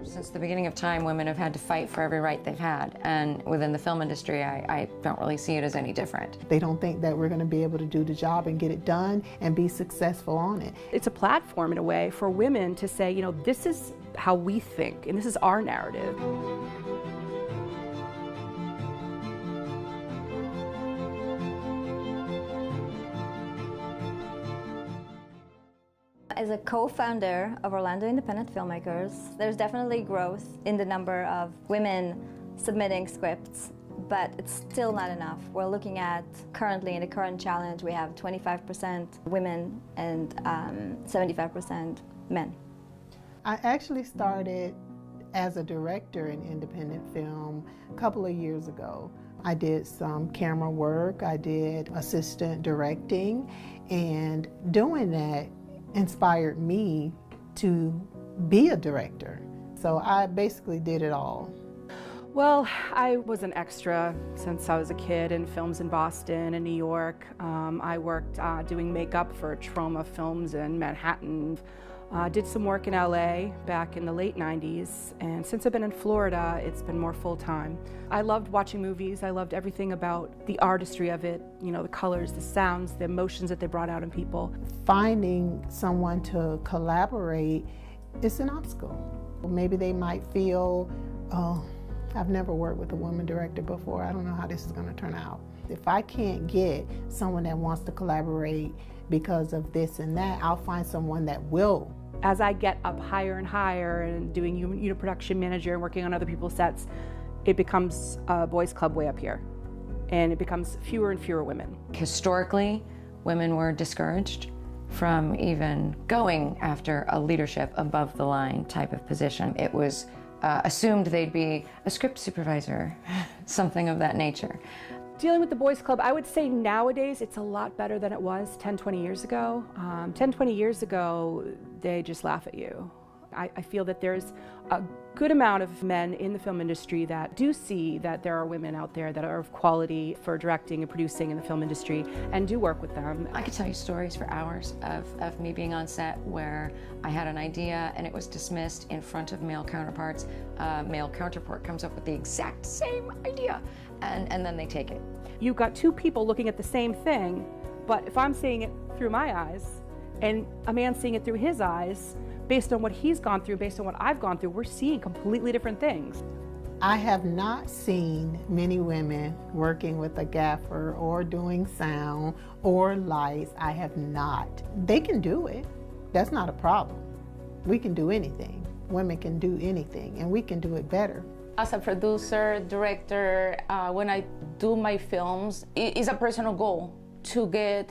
Since the beginning of time, women have had to fight for every right they've had, and within the film industry, I don't really see it as any different. They don't think that we're going to be able to do the job and get it done and be successful on it. It's a platform, in a way, for women to say, you know, this is how we think, and this is our narrative. As a co-founder of Orlando Independent Filmmakers, there's definitely growth in the number of women submitting scripts, but it's still not enough. We're looking at, currently in the current challenge, we have 25% women and 75% men. I actually started as a director in independent film a couple of years ago. I did some camera work, I did assistant directing, and doing that inspired me to be a director. So I basically did it all. Well, I was an extra since I was a kid in films in Boston and New York. I worked doing makeup for Trauma Films in Manhattan. Did some work in LA back in the late 90s, and since I've been in Florida, it's been more full-time. I loved watching movies. I loved everything about the artistry of it, you know, the colors, the sounds, the emotions that they brought out in people. Finding someone to collaborate is an obstacle. Maybe they might feel, oh, I've never worked with a woman director before. I don't know how this is going to turn out. If I can't get someone that wants to collaborate because of this and that, I'll find someone that will. As I get up higher and higher and doing unit production manager and working on other people's sets, it becomes a boys' club way up here. And it becomes fewer and fewer women. Historically, women were discouraged from even going after a leadership above the line type of position. It was assumed they'd be a script supervisor, something of that nature. Dealing with the boys' club, I would say nowadays it's a lot better than it was 10, 20 years ago. 10, 20 years ago, they just laugh at you. I feel that there's a good amount of men in the film industry that do see that there are women out there that are of quality for directing and producing in the film industry and do work with them. I could tell you stories for hours of me being on set where I had an idea and it was dismissed in front of male counterparts. Male counterpart comes up with the exact same idea and then they take it. You've got two people looking at the same thing, but if I'm seeing it through my eyes and a man seeing it through his eyes, based on what he's gone through, based on what I've gone through, we're seeing completely different things. I have not seen many women working with a gaffer or doing sound or lights. I have not. They can do it. That's not a problem. We can do anything. Women can do anything, and we can do it better. As a producer, director, when I do my films, it's a personal goal to get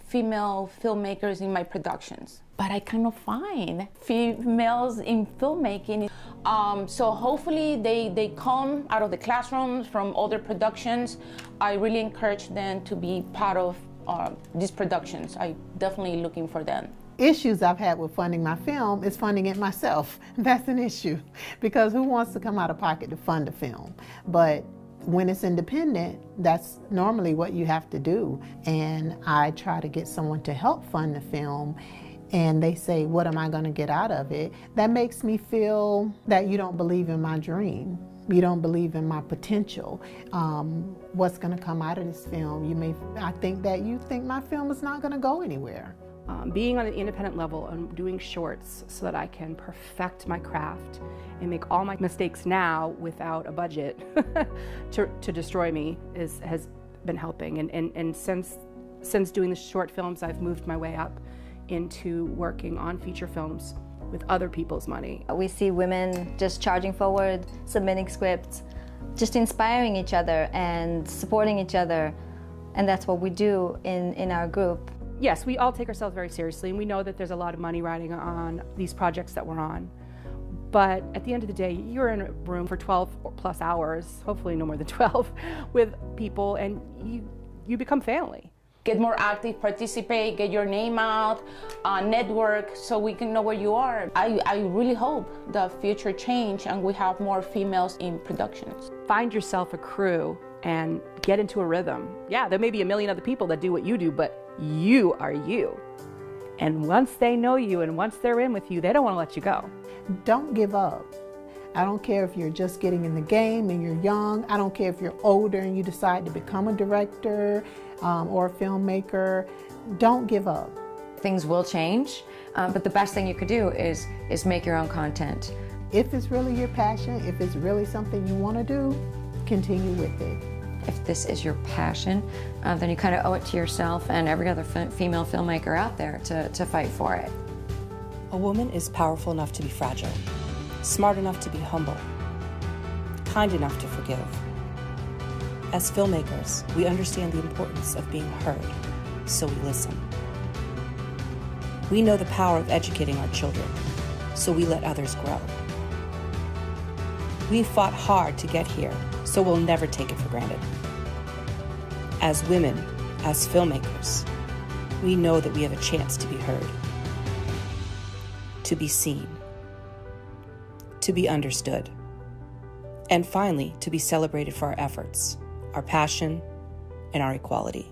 female filmmakers in my productions. But I cannot find females in filmmaking. So hopefully they come out of the classrooms from other productions. I really encourage them to be part of these productions. I'm definitely looking for them. Issues I've had with funding my film is funding it myself. That's an issue, because who wants to come out of pocket to fund a film? But when it's independent, that's normally what you have to do. And I try to get someone to help fund the film, and they say, what am I going to get out of it? That makes me feel that you don't believe in my dream. You don't believe in my potential. What's going to come out of this film? I think that you think my film is not going to go anywhere. Being on an independent level and doing shorts so that I can perfect my craft and make all my mistakes now without a budget to destroy me has been helping. And since doing the short films, I've moved my way up into working on feature films with other people's money. We see women just charging forward, submitting scripts, just inspiring each other and supporting each other. And that's what we do in our group. Yes, we all take ourselves very seriously, and we know that there's a lot of money riding on these projects that we're on. But at the end of the day, you're in a room for 12 plus hours, hopefully no more than 12, with people, and you become family. Get more active, participate, get your name out, network, so we can know where you are. I really hope the future change and we have more females in productions. Find yourself a crew and get into a rhythm. Yeah, there may be a million other people that do what you do, but you are you. And once they know you and once they're in with you, they don't want to let you go. Don't give up. I don't care if you're just getting in the game and you're young. I don't care if you're older and you decide to become a director or a filmmaker. Don't give up. Things will change, but the best thing you could do is make your own content. If it's really your passion, if it's really something you want to do, continue with it. If this is your passion, then you kind of owe it to yourself and every other female filmmaker out there to fight for it. A woman is powerful enough to be fragile, smart enough to be humble, kind enough to forgive. As filmmakers, we understand the importance of being heard, so we listen. We know the power of educating our children, so we let others grow. We fought hard to get here, so we'll never take it for granted. As women, as filmmakers, we know that we have a chance to be heard, to be seen, to be understood, and finally, to be celebrated for our efforts, our passion, and our equality.